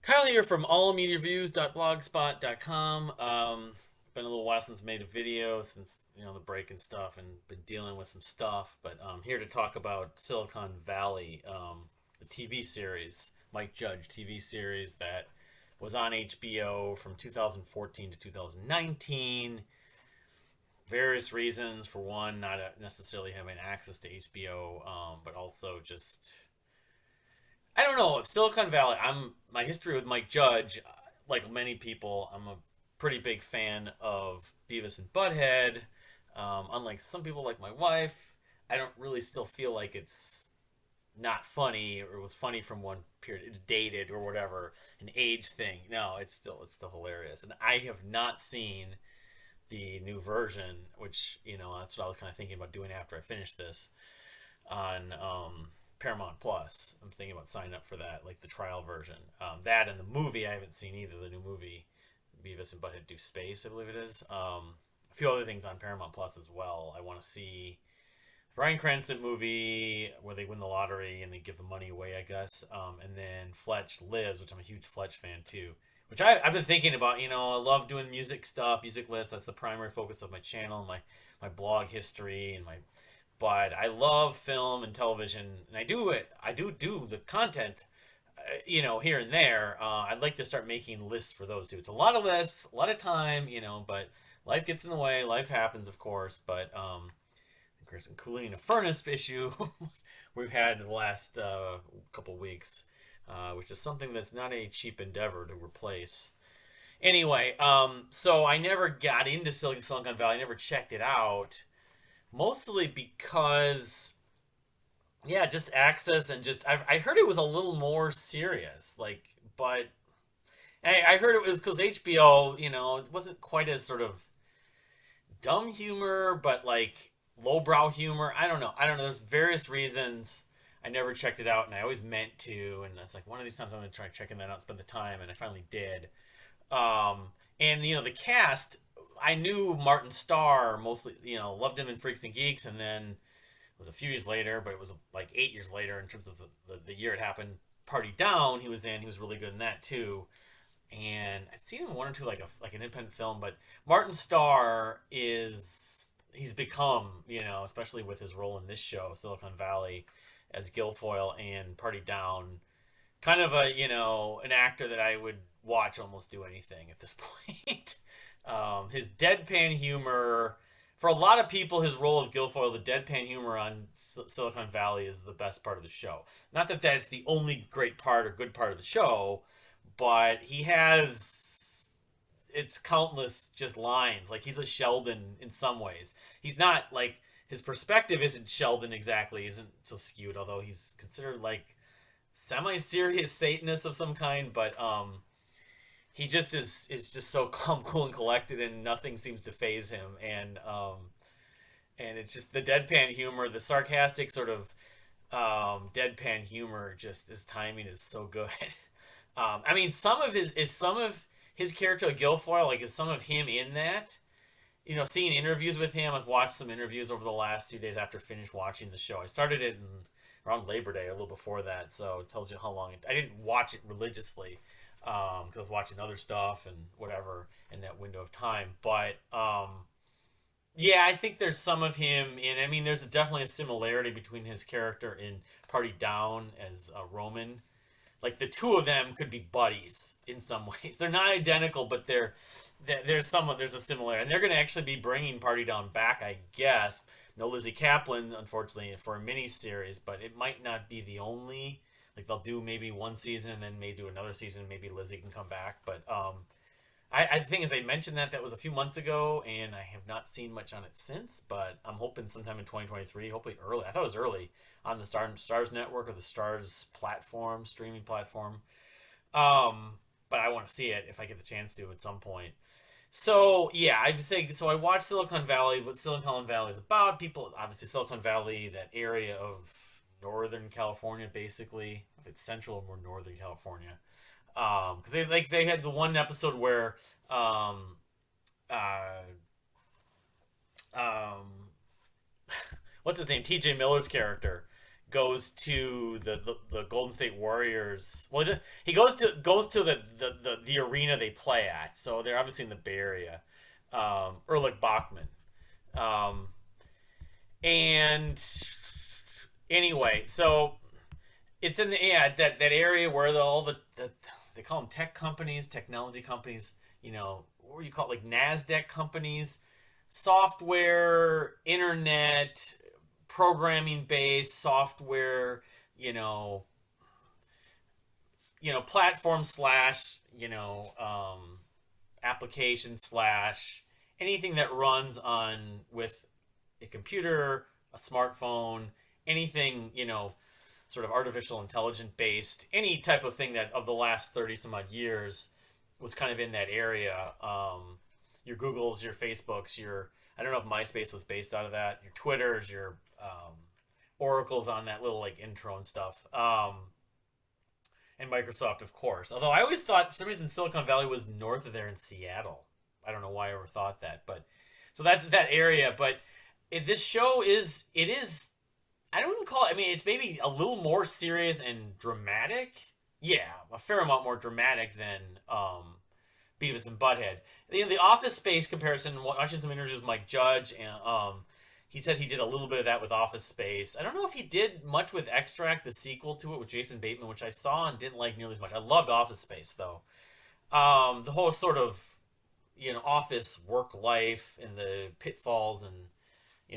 Kyle here from allmediareviews.blogspot.com. Been a little while since I made a video, since the break and stuff, and been dealing with some stuff. But I'm here to talk about Silicon Valley, the TV series, Mike Judge TV series that was on HBO from 2014 to 2019. Various reasons. For one, not necessarily having access to HBO, but also just I don't know if Silicon Valley. My history with Mike Judge, like many people, I'm a pretty big fan of Beavis and Butthead. Unlike some people, like my wife, I don't really still feel like it's not funny or it was funny from one period. It's dated or whatever, an age thing. No, it's still hilarious, and I have not seen the new version, which that's what I was kind of thinking about doing after I finished this on Paramount Plus. I'm thinking about signing up for that, like the trial version. That and the movie I haven't seen either. The new movie, Beavis and Butthead Do Space, I believe it is. A few other things on Paramount Plus as well. I want to see Bryan Cranston movie where they win the lottery and they give the money away, I guess. And then Fletch Lives, which I'm a huge Fletch fan too. Which I've been thinking about. I love doing music stuff, music lists. That's the primary focus of my channel, my blog history, and my but I love film and television, and I do it. I do the content, here and there. I'd like to start making lists for those too. It's a lot of lists, a lot of time, but life gets in the way. Life happens, of course. But there's some cooling a furnace issue we've had the last couple weeks, which is something that's not a cheap endeavor to replace. Anyway, so I never got into Silicon Valley. I never checked it out mostly because yeah, just access and just I heard it was a little more serious, like, but I heard it was because HBO, it wasn't quite as sort of dumb humor, but like lowbrow humor. I don't know, there's various reasons I never checked it out, and I always meant to, and it's like one of these times I'm gonna try checking that out, spend the time, and I finally did. And the cast, I knew Martin Starr mostly, loved him in Freaks and Geeks, and then it was a few years later, but it was like 8 years later in terms of the year it happened. Party Down, he was in. He was really good in that too. And I'd seen him in one or two like an independent film, but Martin Starr he's become, especially with his role in this show, Silicon Valley, as Guilfoyle and Party Down, kind of an actor that I would watch almost do anything at this point. His deadpan humor, for a lot of people, his role as Guilfoyle, the deadpan humor on Silicon Valley is the best part of the show. Not that that's the only great part or good part of the show, but he has it's countless just lines. Like, he's a Sheldon in some ways. He's not like his perspective isn't Sheldon exactly, isn't so skewed, although he's considered like semi-serious Satanist of some kind, but he just is just so calm, cool, and collected, and nothing seems to phase him. And it's just the deadpan humor, the sarcastic sort of deadpan humor. Just his timing is so good. I mean, some of his character Guilfoyle, like, is some of him in that. Seeing interviews with him, I've watched some interviews over the last 2 days after finished watching the show. I started it around Labor Day, a little before that, so it tells you how long I didn't watch it religiously, because I was watching other stuff and whatever in that window of time. But yeah, I think there's some of him in. I mean, there's definitely a similarity between his character in Party Down as Roman. Like, the two of them could be buddies in some ways. They're not identical, but there's a similarity, and they're going to actually be bringing Party Down back, I guess. No Lizzie Kaplan, unfortunately, for a mini series, but it might not be the only. Like, they'll do maybe one season and then maybe do another season. Maybe Lizzie can come back, but I think as they mentioned that was a few months ago, and I have not seen much on it since. But I'm hoping sometime in 2023, hopefully early. I thought it was early on the Stars Network or the Stars platform, streaming platform. But I want to see it if I get the chance to at some point. So yeah, I'd say so. I watched Silicon Valley. What Silicon Valley is about? People, obviously, Silicon Valley, that area of Northern California, basically. If it's Central or Northern California, because they had the one episode where uh, um, what's his name? T.J. Miller's character goes to the Golden State Warriors. Well, he goes to the arena they play at. So they're obviously in the Bay Area. Erlich Bachman. Um, and anyway, so it's in the that area where all the they call them tech companies, technology companies. What do you call it, like Nasdaq companies, software, internet, programming based software. You know, platform slash application slash anything that runs on with a computer, a smartphone, anything sort of artificial intelligence based, any type of thing that of the last 30 some odd years was kind of in that area. Your Googles, your Facebooks, your I don't know if MySpace was based out of that. Your Twitters, your Oracle's on that little like intro and stuff. And Microsoft, of course. Although I always thought for some reason Silicon Valley was north of there in Seattle. I don't know why I ever thought that, but so that's that area. But this show is I don't even call it. I mean, it's maybe a little more serious and dramatic. Yeah, a fair amount more dramatic than Beavis and Butthead. The Office Space comparison. Watching some interviews with Mike Judge, and he said he did a little bit of that with Office Space. I don't know if he did much with Extract, the sequel to it with Jason Bateman, which I saw and didn't like nearly as much. I loved Office Space though. The whole sort of office work life and the pitfalls and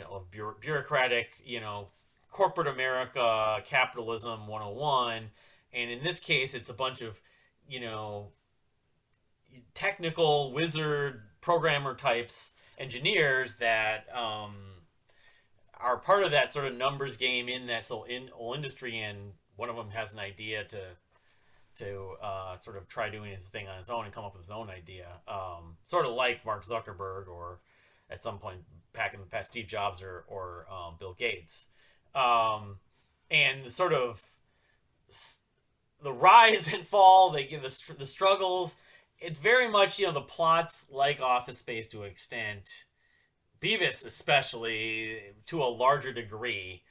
of bureaucratic corporate America, capitalism 101. And in this case, it's a bunch of, technical wizard programmer types, engineers that are part of that sort of numbers game in that whole industry. And one of them has an idea to sort of try doing his thing on his own and come up with his own idea. Sort of like Mark Zuckerberg or at some point back in the past, Steve Jobs or Bill Gates. And the sort of the rise and fall, the struggles. It's very much the plots like Office Space to an extent. Beavis especially to a larger degree.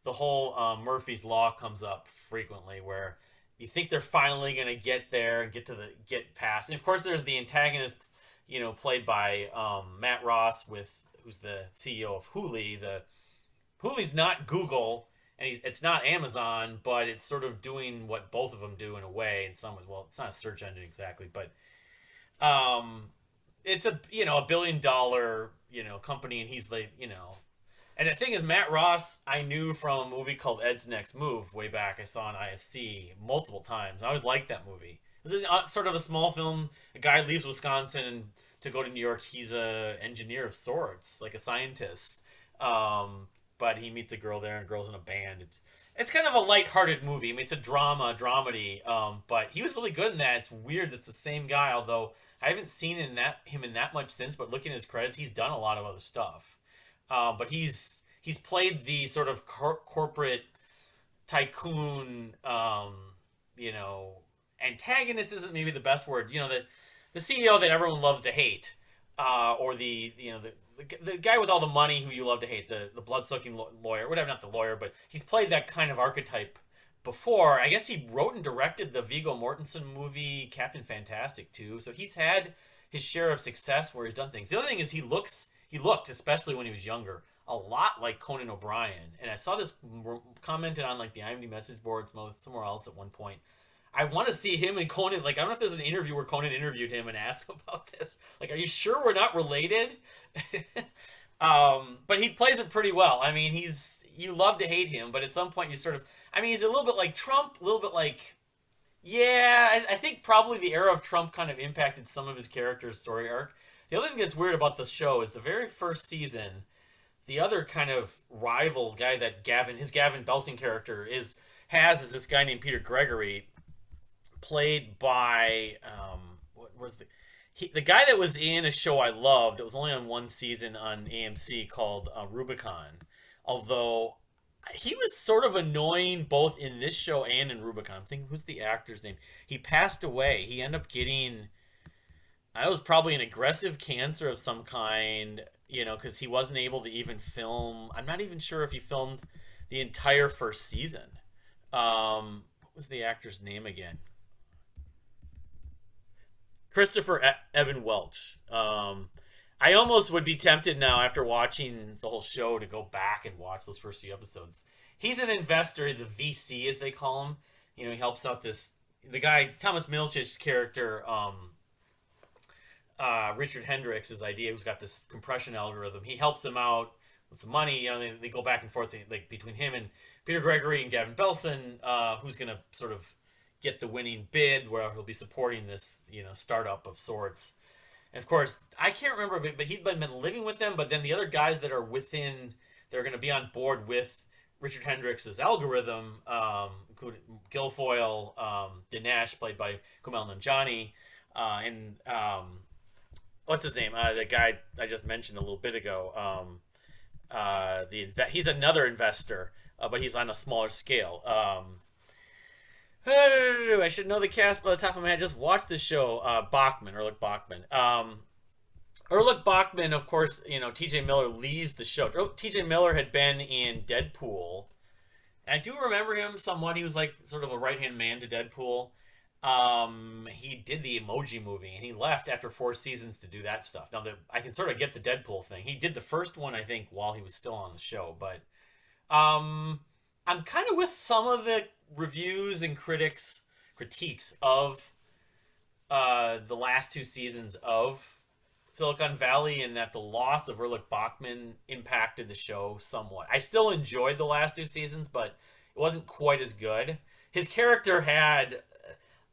The whole Murphy's Law comes up frequently, where you think they're finally going to get there and get past. And of course, there's the antagonist, played by Matt Ross, who's the CEO of Hooli. Hooli's not Google, and it's not Amazon, but it's sort of doing what both of them do in a way. In some ways, well, it's not a search engine exactly, but it's a $1 billion company, and he's like And the thing is, Matt Ross, I knew from a movie called Ed's Next Move way back. I saw on IFC multiple times. I always liked that movie. It was sort of a small film. A guy leaves Wisconsin to go to New York. He's a engineer of sorts, like a scientist. But he meets a girl there, and a girl's in a band. It's kind of a light-hearted movie. I mean, it's a dramedy. But he was really good in that. It's weird that's the same guy, although I haven't seen him in that much since. But looking at his credits, he's done a lot of other stuff. But he's played the sort of corporate tycoon, antagonist isn't maybe the best word. The CEO that everyone loves to hate, or the guy with all the money who you love to hate, the blood-sucking lawyer, whatever, not the lawyer, but he's played that kind of archetype before. I guess he wrote and directed the Viggo Mortensen movie Captain Fantastic too, so he's had his share of success where he's done things. The other thing is he looked, especially when he was younger, a lot like Conan O'Brien. And I saw this commented on like the IMDb message boards, somewhere else at one point. I want to see him and Conan. Like, I don't know if there's an interview where Conan interviewed him and asked him about this. Like, are you sure we're not related? But he plays it pretty well. I mean, you love to hate him, but at some point you sort of, I mean, he's a little bit like Trump, a little bit like, yeah, I think probably the era of Trump kind of impacted some of his character's story arc. The other thing that's weird about the show is the very first season, the other kind of rival guy that his Gavin Belson character is this guy named Peter Gregory, played by what was the guy that was in a show I loved. It was only on one season on AMC called Rubicon. Although he was sort of annoying both in this show and in Rubicon. I'm thinking, who's the actor's name? He passed away. He ended up getting, I was probably an aggressive cancer of some kind, because he wasn't able to even film. I'm not even sure if he filmed the entire first season. What was the actor's name again? Christopher Evan Welch. I almost would be tempted now after watching the whole show to go back and watch those first few episodes. He's an investor, the VC as they call him. He helps out this the guy Thomas Milchich's character, Richard Hendricks' idea, who's got this compression algorithm. He helps him out with some money. They go back and forth like between him and Peter Gregory and Gavin Belson, who's going to sort of get the winning bid, where he'll be supporting this startup of sorts. And of course, I can't remember, but he'd been living with them. But then the other guys that are within, they're going to be on board with Richard Hendricks' algorithm, including Guilfoyle, Dinesh, played by Kumail Nanjiani, and what's his name? The guy I just mentioned a little bit ago. He's another investor, but he's on a smaller scale. I should know the cast by the top of my head. Just watch the show. Erlich Bachman. Erlich Bachman, of course, T.J. Miller leaves the show. T.J. Miller had been in Deadpool. And I do remember him somewhat. He was like sort of a right-hand man to Deadpool. He did the Emoji Movie, and he left after 4 seasons to do that stuff. Now, I can sort of get the Deadpool thing. He did the first one, I think, while he was still on the show. But I'm kind of with some of the reviews and critiques of the last 2 seasons of Silicon Valley, and that the loss of Erlich Bachman impacted the show somewhat. I still enjoyed the last 2 seasons, but it wasn't quite as good. His character had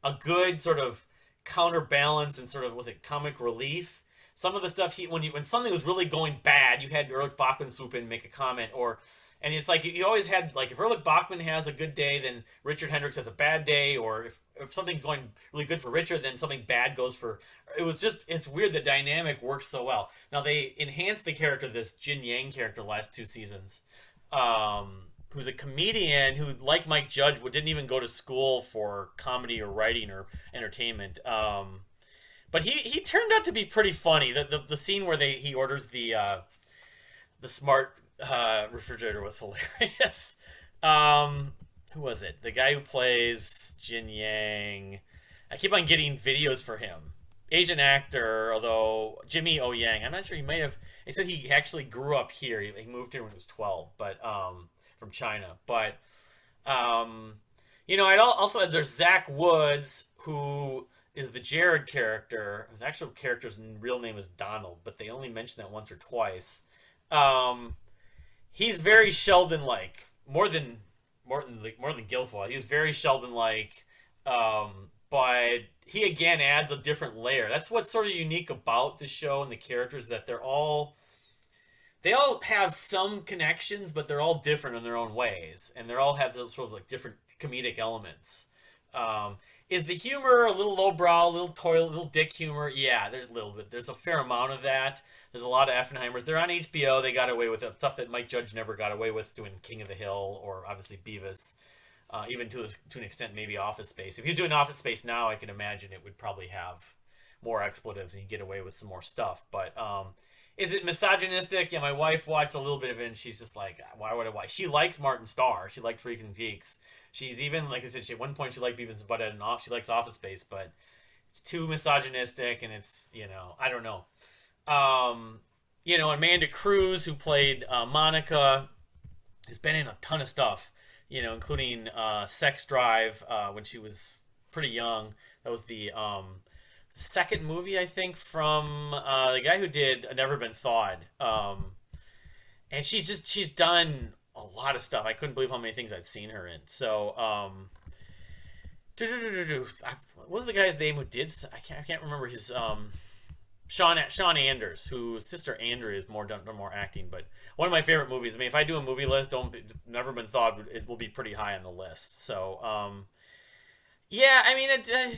a good sort of counterbalance and sort of, was it comic relief? Some of the stuff when something was really going bad, you had Erlich Bachman swoop in and make a comment, and it's like you always had, like, if Erlich Bachman has a good day, then Richard Hendricks has a bad day, or if something's going really good for Richard, then something bad goes for. It's weird, the dynamic works so well. Now they enhanced the character, this Jin Yang character, the last 2 seasons, who's a comedian who, like Mike Judge, didn't even go to school for comedy or writing or entertainment. But he turned out to be pretty funny. The scene where he orders the smart refrigerator was hilarious. Who was it? The guy who plays Jin Yang. I keep on getting videos for him. Asian actor, although Jimmy O Yang. I'm not sure. He said he actually grew up here. He moved here when he was 12, but from China. But I'd also there's Zach Woods, who is the Jared character. His actual character's real name is Donald, but they only mention that once or twice. He's very Sheldon-like, more than Guilfoyle. He's very Sheldon-like, but he again adds a different layer. That's what's sort of unique about the show and the characters, that they all have some connections, but they're all different in their own ways, and they all have those sort of like different comedic elements. Is the humor a little lowbrow, a little toilet, a little dick humor? Yeah, there's a little bit. There's a fair amount of that. There's a lot of Effenheimers. They're on HBO. They got away with it. Stuff that Mike Judge never got away with doing King of the Hill, or obviously Beavis. Even to an extent, maybe Office Space. If you do an Office Space now, I can imagine it would probably have more expletives and you get away with some more stuff. But is it misogynistic? Yeah, my wife watched a little bit of it, and she's just like, why would I watch? She likes Martin Starr. She liked Freaks and Geeks. She's even, like I said, at one point she liked Beavis and Butthead, and she likes Office Space, but it's too misogynistic, and it's, I don't know. Amanda Cruz, who played Monica, has been in a ton of stuff, including Sex Drive when she was pretty young. That was the second movie, I think, from the guy who did A Never Been Thawed. And she's done a lot of stuff. I couldn't believe how many things I'd seen her in. So, what was the guy's name who did? I can't remember his. Sean Anders, whose sister Andrea is done more acting. But one of my favorite movies. I mean, if I do a movie list, Never Been Thawed, it will be pretty high on the list. So, yeah, I mean,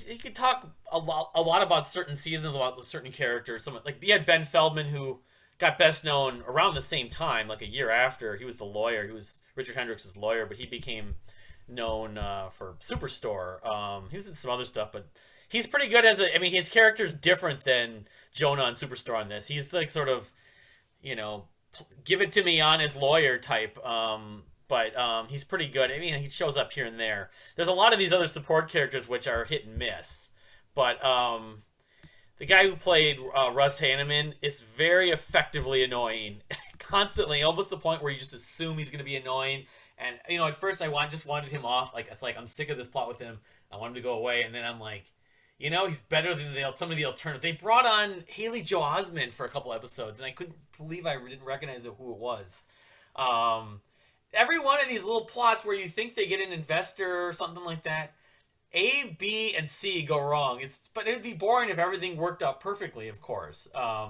you could talk a lot about certain seasons, about certain characters. You had Ben Feldman, who got best known around the same time, like a year after. He was the lawyer. He was Richard Hendricks' lawyer, but he became known for Superstore. He was in some other stuff, but he's pretty good his character's different than Jonah on Superstore on this. He's like sort of, give it to me, honest lawyer type. but he's pretty good. I mean, he shows up here and there. There's a lot of these other support characters which are hit and miss, but the guy who played Russ Hanneman is very effectively annoying, constantly, almost to the point where you just assume he's going to be annoying. And at first just wanted him off. Like it's like I'm sick of this plot with him. I want him to go away. And then I'm like, he's better than some of the alternative. They brought on Haley Joel Osment for a couple episodes, and I couldn't believe I didn't recognize who it was. Every one of these little plots where you think they get an investor or something like that, A, B, and C go wrong. But it would be boring if everything worked out perfectly, of course. Yeah,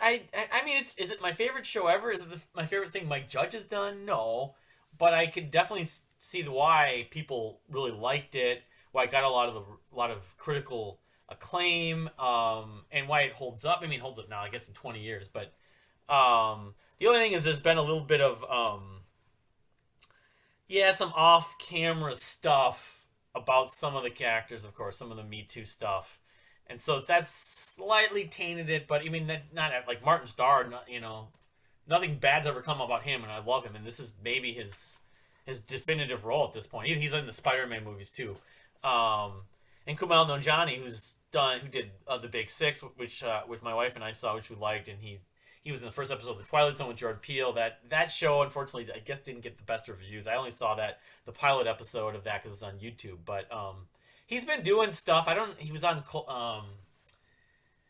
I mean, is it my favorite show ever? Is it my favorite thing Mike Judge has done? No, but I can definitely see why people really liked it. Why it got a lot of critical acclaim, and why it holds up. I mean, it holds up now, I guess, in 20 years. But the only thing is, there's been a little bit of some off-camera stuff about some of the characters, of course, some of the Me Too stuff, and so that's slightly tainted it. But I mean, not like Martin Starr, nothing bad's ever come about him, and I love him, and this is maybe his definitive role at this point. He's in the Spider-Man movies too, and Kumail Nanjiani, who did The Big Sick, which my wife and I saw, which we liked, and he was in the first episode of The Twilight Zone with Jordan Peele. That show, unfortunately, I guess didn't get the best reviews. I only saw the pilot episode of that because it's on YouTube. But he's been doing stuff. He was on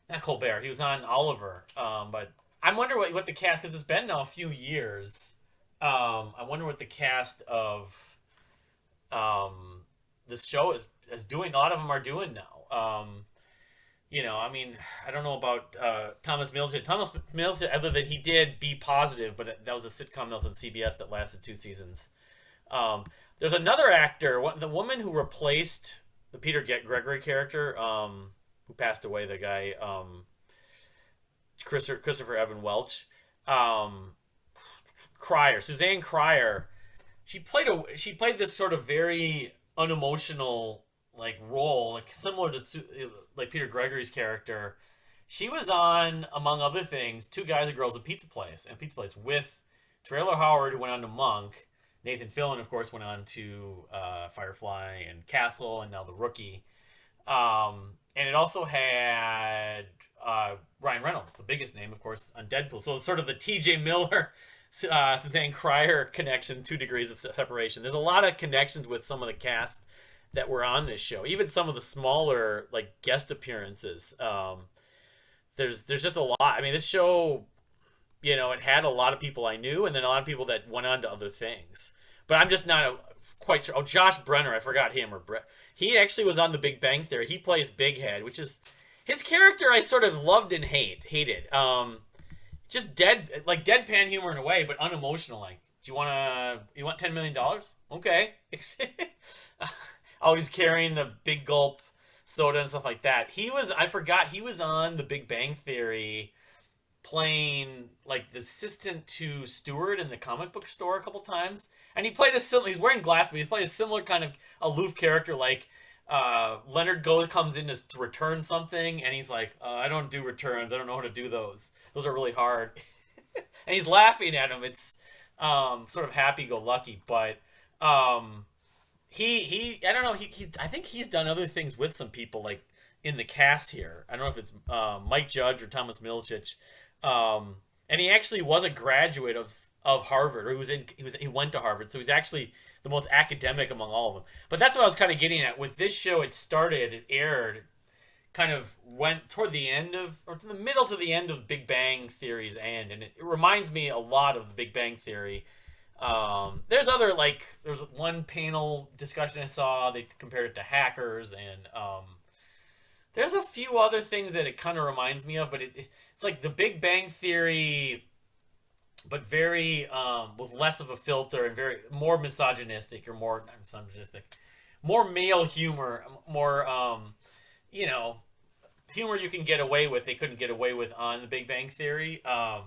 not Colbert. He was on Oliver. But I wonder what the cast, because it's been now a few years. I wonder what the cast of this show is doing. A lot of them are doing now. I mean, I don't know about Thomas Milched. Thomas Milched, other than he did Be Positive, but that was a sitcom that was on CBS that lasted 2 seasons. There's another actor, the woman who replaced the Peter Gregory character, who passed away, the guy, Christopher Evan Welch. Suzanne Cryer. She played this sort of very unemotional role, similar to Peter Gregory's character. She was on, among other things, Two Guys and Girls, a Pizza Place with Trailer Howard, who went on to Monk. Nathan Fillion, of course, went on to Firefly and Castle, and now The Rookie. And it also had Ryan Reynolds, the biggest name, of course, on Deadpool. So it's sort of the T.J. Miller, Suzanne Cryer connection, 2 degrees of separation. There's a lot of connections with some of the cast that were on this show, even some of the smaller guest appearances. There's just a lot. I mean, this show, it had a lot of people I knew, and then a lot of people that went on to other things. But I'm just not quite sure. Oh, Josh Brenner, I forgot him, or Brett. He actually was on The Big Bang Theory. He plays Big Head, which is his character. I sort of loved and hated. Just deadpan humor in a way, but unemotional. Do you want $10 million? Okay. Always carrying the big gulp soda and stuff like that. I forgot he was on The Big Bang Theory, playing the assistant to Stewart in the comic book store a couple times. And he's wearing glasses, but he's played a similar kind of aloof character, Leonard comes in to return something, and he's like, I don't do returns, I don't know how to do those. Those are really hard. And he's laughing at him. It's sort of happy-go-lucky, but he I don't know, I think he's done other things with some people in the cast here. I don't know if it's Mike Judge or Thomas Milched. And he actually was a graduate of Harvard, or he went to Harvard, so he's actually the most academic among all of them. But that's what I was kind of getting at with this show. It aired, kind of went toward the end of, or to the middle to the end of Big Bang Theory's end, and it reminds me a lot of the Big Bang Theory. There's one panel discussion I saw, they compared it to Hackers, and there's a few other things that it kind of reminds me of, but it's like the Big Bang Theory, but very with less of a filter, and very more misogynistic, or more not misogynistic, more male humor, more humor you can get away with. They couldn't get away with on the Big Bang Theory. And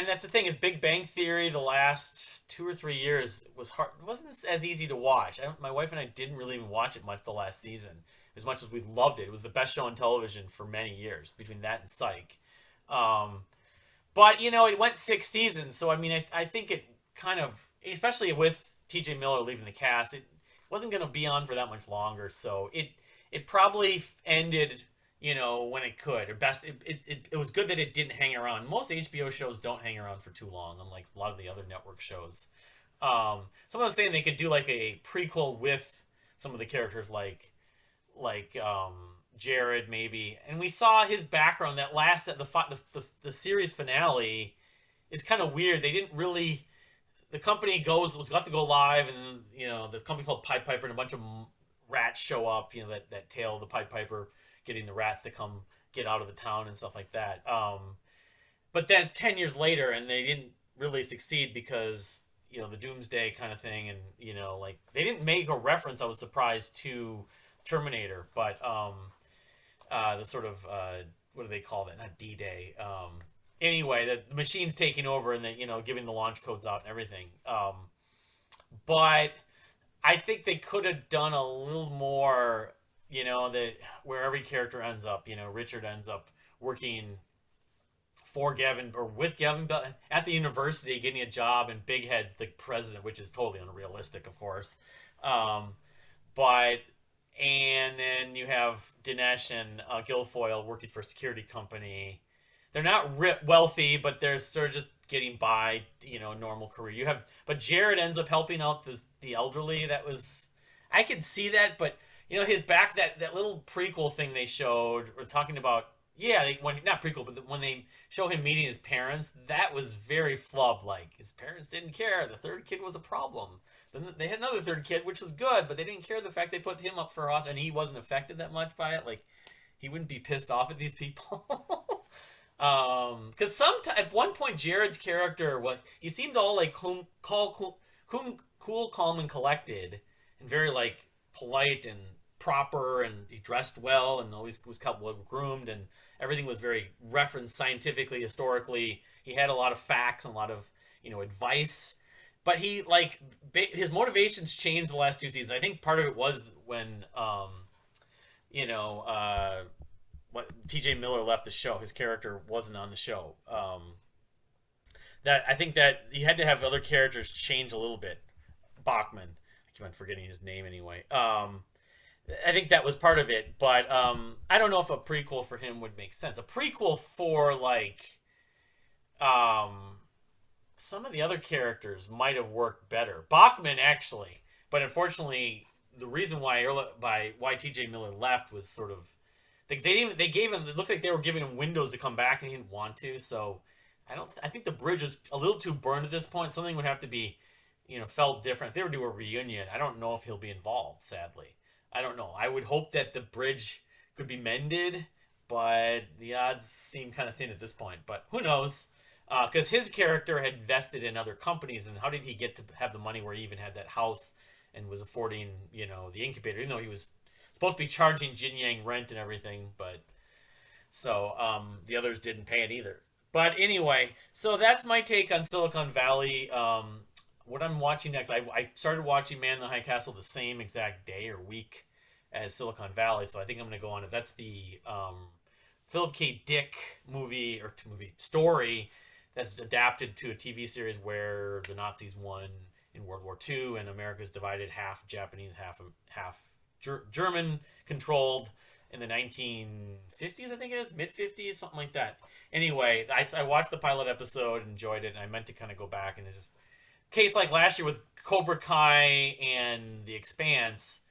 that's the thing, is Big Bang Theory the last 2 or 3 years wasn't as easy to watch. My wife and I didn't really even watch it much the last season, as much as we loved it. It was the best show on television for many years, between that and Psych. But it went 6 seasons, so I mean, I think it kind of, especially with T.J. Miller leaving the cast, it wasn't going to be on for that much longer. So it probably ended, when it could. Or best, it was good that it didn't hang around. Most HBO shows don't hang around for too long, unlike a lot of the other network shows. Someone was saying they could do like a prequel with some of the characters, like Jared maybe, and we saw his background that last at the series finale is kind of weird. They didn't really. The company was got to go live, and the company called Pied Piper, and a bunch of rats show up. That tail of the Pied Piper, getting the rats to come get out of the town and stuff like that. But then it's 10 years later, and they didn't really succeed because the Doomsday kind of thing, and like they didn't make a reference. I was surprised to Terminator, but the sort of what do they call that? Not D-Day. Anyway, the machine's taking over, and giving the launch codes out and everything. But I think they could have done a little more. That where every character ends up. Richard ends up working for Gavin or with Gavin at the university, getting a job, and Big Head's the president, which is totally unrealistic, of course. Um, but and then you have Dinesh and Guilfoyle working for a security company. They're not wealthy, but they're sort of just getting by, normal career. But Jared ends up helping out the elderly. That was, I could see that, but his back that little prequel thing they showed, or talking about, yeah, not prequel, but when they show him meeting his parents, that was very flub. Like his parents didn't care. The third kid was a problem. Then they had another third kid, which was good, but they didn't care the fact they put him up for us, and he wasn't affected that much by it. Like he wouldn't be pissed off at these people. Because at one point Jared's character he seemed all like cool, calm, and collected, and very like polite and proper, and he dressed well and always was well groomed, and everything was very referenced scientifically, historically. He had a lot of facts and a lot of advice, but he like his motivations changed the last 2 seasons. I think part of it was when you know what TJ Miller left the show. His character wasn't on the show. That I think that you had to have other characters change a little bit. Bachman, I keep on forgetting his name anyway. I think that was part of it, but I don't know if a prequel for him would make sense. A prequel for like some of the other characters might have worked better. Bachman actually, but unfortunately, the reason why T.J. Miller left was sort of they gave him, it looked like they were giving him windows to come back, and he didn't want to. So I think the bridge was a little too burned at this point. Something would have to be felt different. If they were to do a reunion, I don't know if he'll be involved. Sadly, I don't know. I would hope that the bridge could be mended, but the odds seem kind of thin at this point. But who knows? Because his character had invested in other companies, and how did he get to have the money where he even had that house and was affording, the incubator, even though he was supposed to be charging Jin Yang rent and everything, but so the others didn't pay it either. But anyway, so that's my take on Silicon Valley. What I'm watching next, I started watching Man in the High Castle the same exact day or week as Silicon Valley, so I think I'm going to go on it. That's the Philip K. Dick movie story that's adapted to a TV series where the Nazis won in World War II and America's divided, half Japanese, half German controlled in the 1950s, I think it is, mid 50s, something like that. Anyway, I watched the pilot episode, enjoyed it, and I meant to kind of go back, and it's just case like last year with Cobra Kai and The Expanse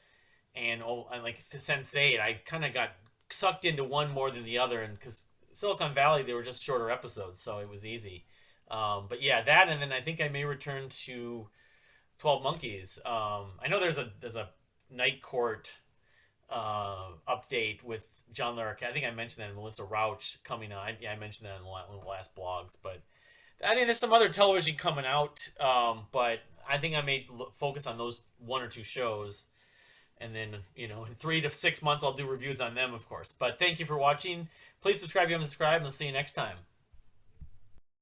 and like Sense8, I kind of got sucked into one more than the other, and because Silicon Valley, they were just shorter episodes, so it was easy. But yeah, that, and then I think I may return to 12 Monkeys. I know there's a Night Court update with John Larroquette. I think I mentioned that, and Melissa Rauch coming on. I mentioned that in one of the last blogs. But I think there's some other television coming out, but I think I may focus on those one or two shows. And then, in 3 to 6 months, I'll do reviews on them, of course. But thank you for watching. Please subscribe if you haven't subscribed, and I'll see you next time.